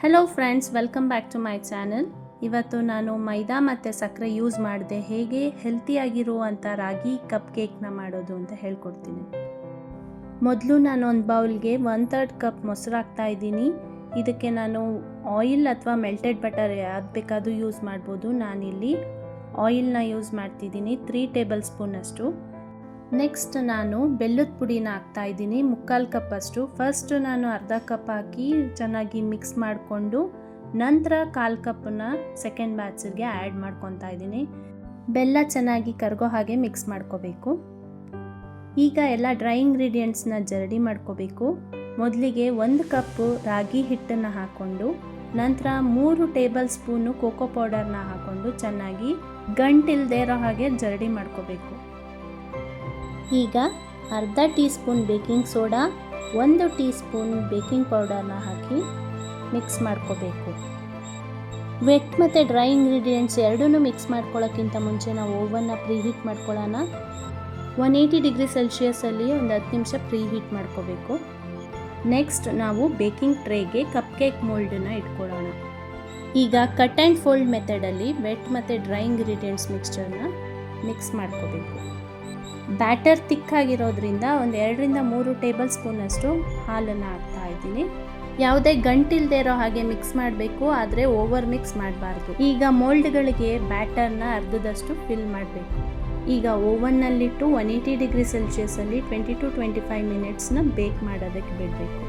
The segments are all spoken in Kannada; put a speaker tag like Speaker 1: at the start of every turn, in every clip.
Speaker 1: Hello friends, welcome back to my channel. ಇವತ್ತು ನಾನು ಮೈದಾ ಮತ್ತು ಸಕ್ಕರೆ ಯೂಸ್ ಮಾಡಿದೆ ಹೇಗೆ ಹೆಲ್ತಿಯಾಗಿರುವಂಥ ರಾಗಿ ಕಪ್ ಕೇಕ್ನ ಮಾಡೋದು ಅಂತ ಹೇಳ್ಕೊಡ್ತೀನಿ. ಮೊದಲು ನಾನು ಒಂದು ಬೌಲ್ಗೆ 1/3 ಕಪ್ ಮೊಸರು ಹಾಕ್ತಾ ಇದ್ದೀನಿ. ಇದಕ್ಕೆ ನಾನು ಆಯಿಲ್ ಅಥವಾ ಮೆಲ್ಟೆಡ್ ಬಟರ್ ಯಾವ್ದು ಬೇಕಾದರೂ ಯೂಸ್ ಮಾಡ್ಬೋದು. ನಾನಿಲ್ಲಿ ಆಯಿಲ್ನ ಯೂಸ್ ಮಾಡ್ತಿದ್ದೀನಿ 3 ಟೇಬಲ್ ಸ್ಪೂನ್ ಅಷ್ಟು. ನೆಕ್ಸ್ಟ್ ನಾನು ಬೆಲ್ಲದ ಪುಡಿನ ಹಾಕ್ತಾ ಇದ್ದೀನಿ 3/4 ಕಪ್ ಅಷ್ಟು. ಫಸ್ಟ್ ನಾನು ಅರ್ಧ ಕಪ್ ಹಾಕಿ ಚೆನ್ನಾಗಿ ಮಿಕ್ಸ್ ಮಾಡಿಕೊಂಡು ನಂತರ 1/4 ಕಪ್ಪನ್ನ ಸೆಕೆಂಡ್ ಬ್ಯಾಚಿಗೆ ಆ್ಯಡ್ ಮಾಡ್ಕೊತಾ ಇದ್ದೀನಿ. ಬೆಲ್ಲ ಚೆನ್ನಾಗಿ ಕರಗೋ ಹಾಗೆ ಮಿಕ್ಸ್ ಮಾಡ್ಕೋಬೇಕು. ಈಗ ಎಲ್ಲ ಡ್ರೈ ಇಂಗ್ರೀಡಿಯೆಂಟ್ಸ್ನ ಜರಡಿ ಮಾಡ್ಕೋಬೇಕು. ಮೊದಲಿಗೆ 1 ಕಪ್ಪು ರಾಗಿ ಹಿಟ್ಟನ್ನು ಹಾಕ್ಕೊಂಡು ನಂತರ 3 ಟೇಬಲ್ ಸ್ಪೂನು ಕೋಕೋ ಪೌಡರ್ನ ಹಾಕ್ಕೊಂಡು ಚೆನ್ನಾಗಿ ಗಂಟಿಲ್ಲದೆ ಇರೋ ಹಾಗೆ ಜರಡಿ ಮಾಡ್ಕೋಬೇಕು. ಈಗ ಅರ್ಧ teaspoon baking soda, 1 teaspoon baking ಪೌಡರ್ನ ಹಾಕಿ ಮಿಕ್ಸ್ ಮಾಡ್ಕೋಬೇಕು. ವೆಟ್ ಮತ್ತು ಡ್ರೈ ಇಂಗ್ರೀಡಿಯೆಂಟ್ಸ್ ಎರಡೂ ಮಿಕ್ಸ್ ಮಾಡ್ಕೊಳ್ಳೋಕ್ಕಿಂತ ಮುಂಚೆ ನಾವು ಓವನ್ನ ಪ್ರೀಹೀಟ್ ಮಾಡ್ಕೊಳ್ಳೋಣ. 180 ಡಿಗ್ರಿ ಸೆಲ್ಸಿಯಸಲ್ಲಿ ಒಂದು 10 ನಿಮಿಷ ಪ್ರೀಹೀಟ್ ಮಾಡ್ಕೋಬೇಕು. ನೆಕ್ಸ್ಟ್ ನಾವು ಬೇಕಿಂಗ್ ಟ್ರೇಗೆ ಕಪ್ ಕೇಕ್ ಮೋಲ್ಡನ್ನ ಇಟ್ಕೊಳ್ಳೋಣ. ಈಗ ಕಟ್ ಆ್ಯಂಡ್ ಫೋಲ್ಡ್ ಮೆಥಡಲ್ಲಿ ವೆಟ್ ಮತ್ತು ಡ್ರೈ ಇಂಗ್ರೀಡಿಯೆಂಟ್ಸ್ ಮಿಕ್ಸ್ಚರ್ನ ಮಿಕ್ಸ್ ಮಾಡ್ಕೋಬೇಕು. ಬ್ಯಾಟರ್ ತಿಕ್ಕಾಗಿರೋದ್ರಿಂದ ಒಂದು 2 ರಿಂದ 3 ಟೇಬಲ್ ಸ್ಪೂನಷ್ಟು ಹಾಲನ್ನು ಹಾಕ್ತಾ ಇದ್ದೀನಿ. ಯಾವುದೇ ಗಂಟಿಲ್ಲದೆ ಇರೋ ಹಾಗೆ ಮಿಕ್ಸ್ ಮಾಡಬೇಕು, ಆದರೆ ಓವರ್ ಮಿಕ್ಸ್ ಮಾಡಬಾರ್ದು. ಈಗ ಮೋಲ್ಡ್ಗಳಿಗೆ ಬ್ಯಾಟರ್ನ ಅರ್ಧದಷ್ಟು ಫಿಲ್ ಮಾಡಬೇಕು. ಈಗ ಓವನ್ನಲ್ಲಿಟ್ಟು 180 ಡಿಗ್ರಿ ಸೆಲ್ಸಿಯಸಲ್ಲಿ 20 to 25 ಮಿನಿಟ್ಸ್ನ ಬೇಕ್ ಮಾಡೋದಕ್ಕೆ ಬಿಡಬೇಕು.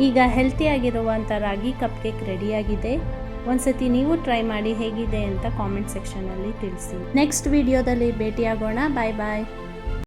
Speaker 1: ಈಗ ಹೆಲ್ತಿಯಾಗಿರುವಂಥ ರಾಗಿ ಕಪ್ ಕೇಕ್ ರೆಡಿಯಾಗಿದೆ. ಒಂದ್ಸತಿ ನೀವು ಟ್ರೈ ಮಾಡಿ ಹೇಗಿದೆ ಅಂತ ಕಾಮೆಂಟ್ ಸೆಕ್ಷನಲ್ಲಿ ತಿಳಿಸಿ. ನೆಕ್ಸ್ಟ್ ವಿಡಿಯೋದಲ್ಲಿ ಭೇಟಿಯಾಗೋಣ. ಬಾಯ್ ಬಾಯ್.